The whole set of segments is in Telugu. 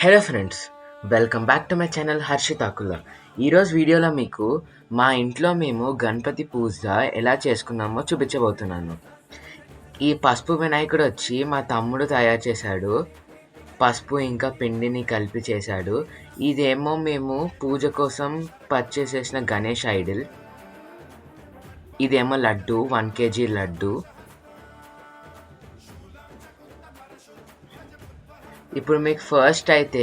Hello friends, welcome back to my channel Harshitakula. ఈరోజు వీడియోలో మీకు మా ఇంట్లో మేము గణపతి పూజ ఎలా చేసుకున్నామో చూపించబోతున్నాను. ఈ పసుపు వినాయకుడు వచ్చి మా తమ్ముడు తయారు చేశాడు. పసుపు ఇంకా పిండిని కలిపి చేశాడు. ఇదేమో మేము పూజ కోసం పర్చేస్ చేసిన గణేష్ ఐడల్. ఇదేమో లడ్డు, 1 kg లడ్డు. ఇప్పుడు మీకు ఫస్ట్ అయితే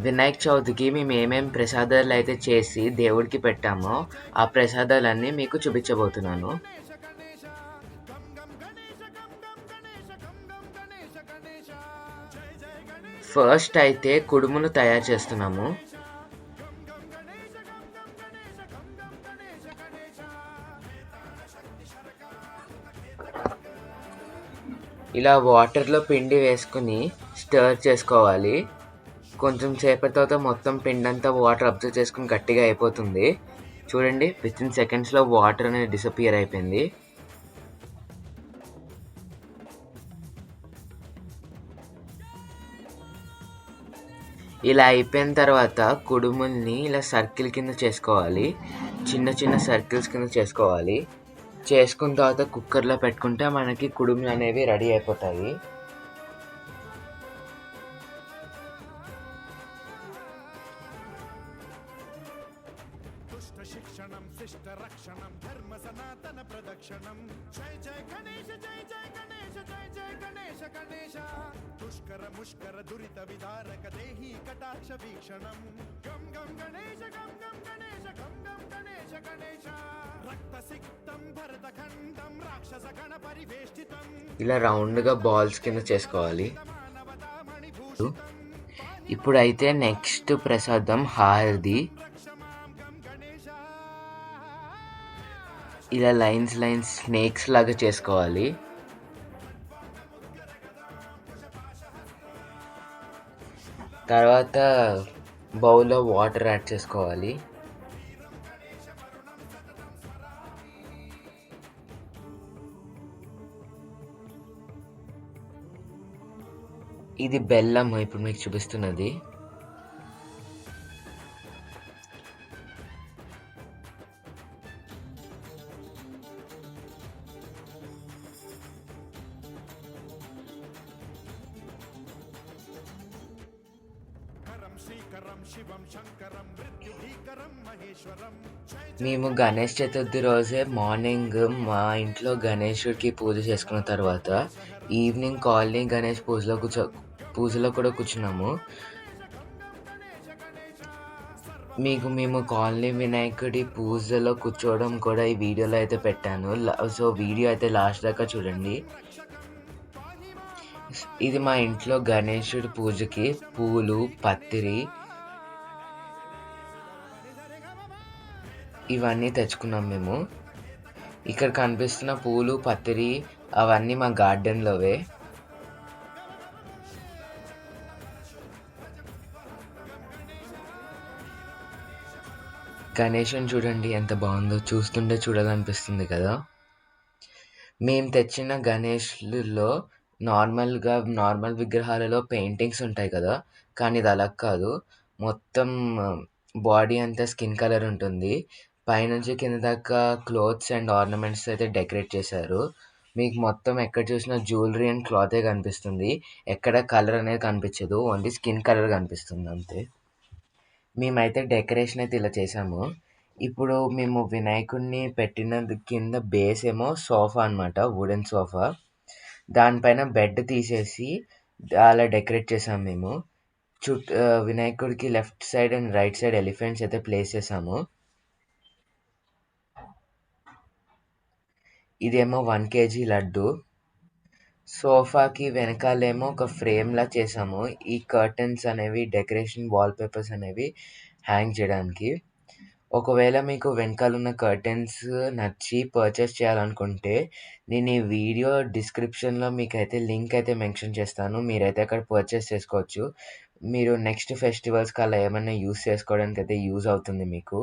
వినాయక చవితికి మేము ఏమేమి ప్రసాదాలు అయితే చేసి దేవుడికి పెట్టామో ఆ ప్రసాదాలన్నీ మీకు చూపించబోతున్నాను. ఫస్ట్ అయితే కుడుములు తయారు చేస్తున్నాము. ఇలా వాటర్లో పిండి వేసుకుని స్టర్ చేసుకోవాలి. కొంచెం సేపటి తర్వాత మొత్తం పిండి అంతా వాటర్ అబ్జర్వ్ చేసుకుని గట్టిగా అయిపోతుంది. చూడండి, వితిన్ సెకండ్స్లో వాటర్ అనేది డిసపియర్ అయిపోయింది. ఇలా అయిపోయిన తర్వాత కుడుముల్ని ఇలా సర్కిల్ కింద చేసుకోవాలి. చిన్న చిన్న సర్కిల్స్ కింద చేసుకోవాలి. చేసుకున్న తర్వాత కుక్కర్లో పెట్టుకుంటే మనకి కుడుములు అనేవి రెడీ అయిపోతాయి. శిక్షణం శిష్ట రక్షణం ధర్మ సనాతన ప్రదక్షిణం జై జై గణేశ జై జై గణేశ జై జై గణేశ గణేశ దుష్కర ముష్కర దురిత విదారక దేహి కటాక్ష వీక్షణం గం గం గణేశ గం గం గణేశ గం గం గణేశ గణేశ రక్త సిక్తం భరత ఖండం రాక్షస గణ పరివేష్టితం. ఇలా రౌండ్గా బాల్స్ కింద చేసుకోవాలి. ఇప్పుడైతే నెక్స్ట్ ప్రసాదం హారది. ఇలా లైన్స్ స్నేక్స్ లాగా చేసుకోవాలి. తర్వాత బౌల్లో వాటర్ యాడ్ చేసుకోవాలి. ఇది బెల్లం ఇప్పుడు మీకు చూపిస్తున్నది. మేము గణేష్ చతుర్థి రోజే మార్నింగ్ మా ఇంట్లో గణేశుడికి పూజ చేసుకున్న తర్వాత ఈవినింగ్ కాలనీ గణేష్ పూజలో కూడా కూర్చున్నాము. మేము కాలనీ వినాయకుడి పూజలో కూర్చోవడం కూడా ఈ వీడియోలో అయితే పెట్టాను. సో వీడియో అయితే లాస్ట్ దాకా చూడండి. ఇది మా ఇంట్లో గణేశుడి పూజకి పూలు, పత్తిరి ఇవన్నీ తెచ్చుకున్నాం మేము. ఇక్కడ కనిపిస్తున్న పూలు, పత్తిరి అవన్నీ మా గార్డెన్లోవే. గణేశుని చూడండి ఎంత బాగుందో, చూస్తుంటే చూడాలనిపిస్తుంది కదా. మేము తెచ్చిన గణేష్లలో నార్మల్ విగ్రహాలలో పెయింటింగ్స్ ఉంటాయి కదా, కానీ ఇది అలా కాదు. మొత్తం బాడీ అంతా స్కిన్ కలర్ ఉంటుంది. పైనుంచి కింద దాకా క్లోత్స్ అండ్ ఆర్నమెంట్స్ అయితే డెకరేట్ చేశారు. మీకు మొత్తం ఎక్కడ చూసినా జ్యువెలరీ అండ్ క్లాతే కనిపిస్తుంది. ఎక్కడ కలర్ అనేది కనిపించదు, ఓన్లీ స్కిన్ కలర్ కనిపిస్తుంది అంతే. మేమైతే డెకరేషన్ అయితే ఇలా చేసాము. ఇప్పుడు మేము వినాయకుడిని పెట్టిన కింద బేస్ ఏమో సోఫా అనమాట, వుడెన్ సోఫా. దానిపైన బెడ్ తీసేసి అలా డెకరేట్ చేసాము మేము. వినాయకుడికి left side and right side elephants అయితే ప్లేస్ చేసాము. ఇదేమో 1 kg లడ్డు. సోఫాకి వెనకాలేమో ఒక ఫ్రేమ్లా చేసాము. ఈ కర్టన్స్ అనేవి డెకరేషన్ వాల్ పేపర్స్ అనేవి హ్యాంగ్ చేయడానికి. ఒకవేళ మీకు వెనకాలన్న కర్టెన్స్ నచ్చి పర్చేస్ చేయాలనుకుంటే నేను ఈ వీడియో డిస్క్రిప్షన్లో మీకైతే లింక్ అయితే మెన్షన్ చేస్తాను. మీరైతే అక్కడ పర్చేస్ చేసుకోవచ్చు. మీరు నెక్స్ట్ ఫెస్టివల్స్కి అలా ఏమైనా యూస్ చేసుకోవడానికి అయితే యూజ్ అవుతుంది మీకు.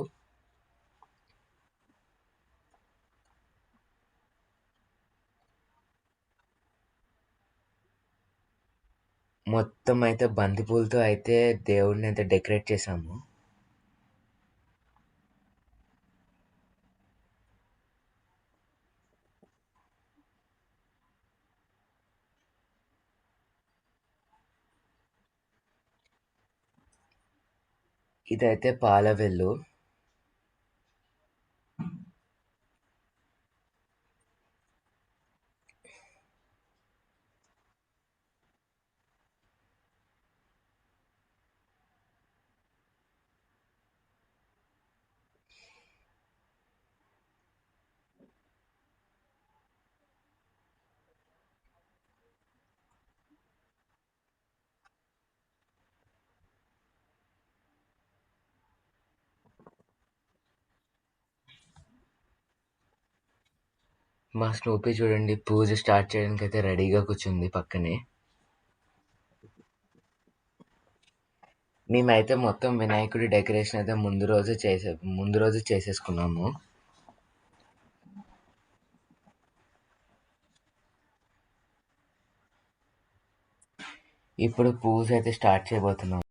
మొత్తం అయితే బంతిపూలతో అయితే దేవుడిని అయితే డెకరేట్ చేసాము. ఇదైతే పాలవెల్లు. మా స్నూపీ చూడండి పూజ స్టార్ట్ చేయడానికి అయితే రెడీగా కూర్చుంది పక్కనే. మేమైతే మొత్తం వినాయకుడి డెకరేషన్ అయితే ముందు రోజు చేసేసుకున్నాము. ఇప్పుడు పూజ అయితే స్టార్ట్ చేయబోతున్నాం.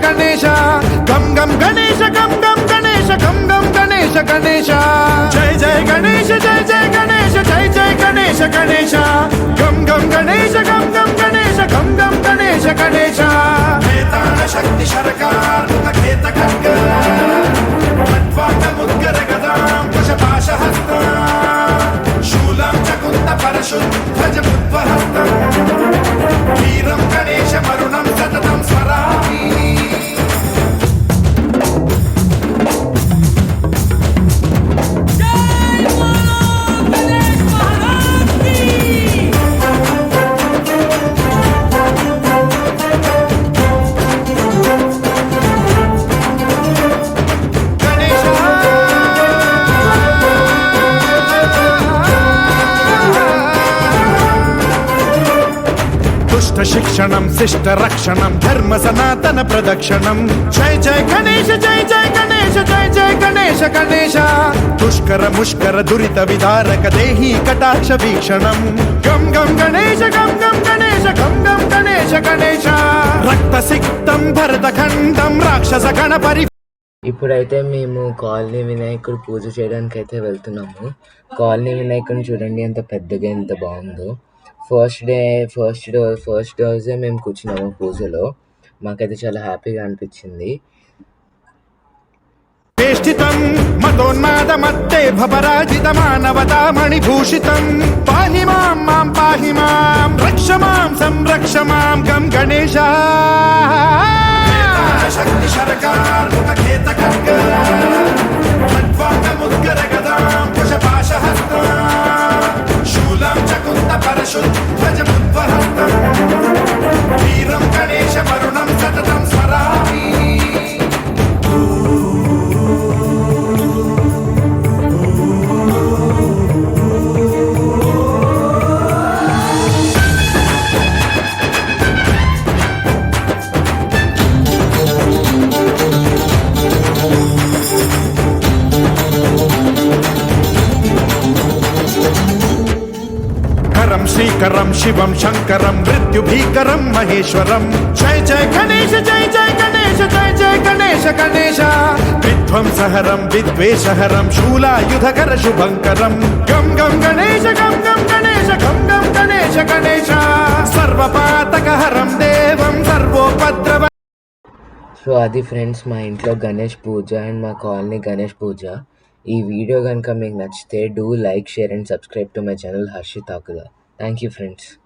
గణేశ గం గం గణేశ గం గం గణేశ గం గం గణేశ గణేశ జై జై గణేశ జై జై గణేశ జై జై గణేశ గణేశ గం గం గణేశ గం గం గణేశ గం గం గణేశ గణేశ వేతాళ శక్తి శరకార్ ఖేత ఖడ్గ ఖడ్వాంగ ముద్గర గదాం కుశపాశ హస్త శూలం చకుంత పరశు ధ్వజ ముద్వహస్త వీరం గణేశ మరుణం సతతం స్మరామి. శిక్షణం శిష్ట రక్షణం ధర్మ సనాతన ప్రదక్షిణం జై జై గణేశ జై జై గణేశ జై జై గణేశ గణేశ దుష్కర ముష్కర దురిత విదారక దేహి కటాక్ష వీక్షణం గం గం గణేశ గం గం గణేశ గం గం గణేశ గణేశ రక్త సిక్తం భరత ఖండం రాక్షస గణపరి. ఇప్పుడైతే మేము కాలనీ వినాయకుడు పూజ చేయడానికి అయితే వెళ్తున్నాము. కాలనీ వినాయకుడిని చూడండి ఎంత పెద్దగా ఎంత బాగుందో. ఫస్ట్ రోజే మేము కూర్చున్నాము పూజలో. మాకైతే చాలా హ్యాపీగా అనిపించింది. మతోన్మాదమత్తే భవరాజిత మానవతామణి భూషితం పాహి మాం మాం పాహి మాం రక్ష మాం సంరక్ష మాం గం గణేశ శక్తి శరకార్ ఖేత ఖడ్గ ఖడ్వాంగ ముద్గర గదాం కుశపాశ హస్త శూలం చకుంత పరశు ధ్వజ ముద్వహస్త వీరం గణేశ మరుణం సతతం స్మరామి. శ్రీకరం శివం శంకరం మృత్యుభీకరం మహేశ్వరం జై జై గణేశ జై జై గణేశ జై జై గణేశ గణేశ విధ్వంసహరం విద్వేషహరం శూలాయుధకర శుభంకరం గం గం గణేశ గం గం గణేశ గం గం గణేశ గణేశ సర్వపాతకహరం దేవం సర్వోపద్రవ. సో అది ఫ్రెండ్స్ మా ఇంట్లో గణేష్ పూజ అండ్ మా కాలనీ గణేష్ పూజ. ఈ వీడియో కనుక మీకు నచ్చితే do like share and subscribe to my channel Harshit Akula. Thank you friends.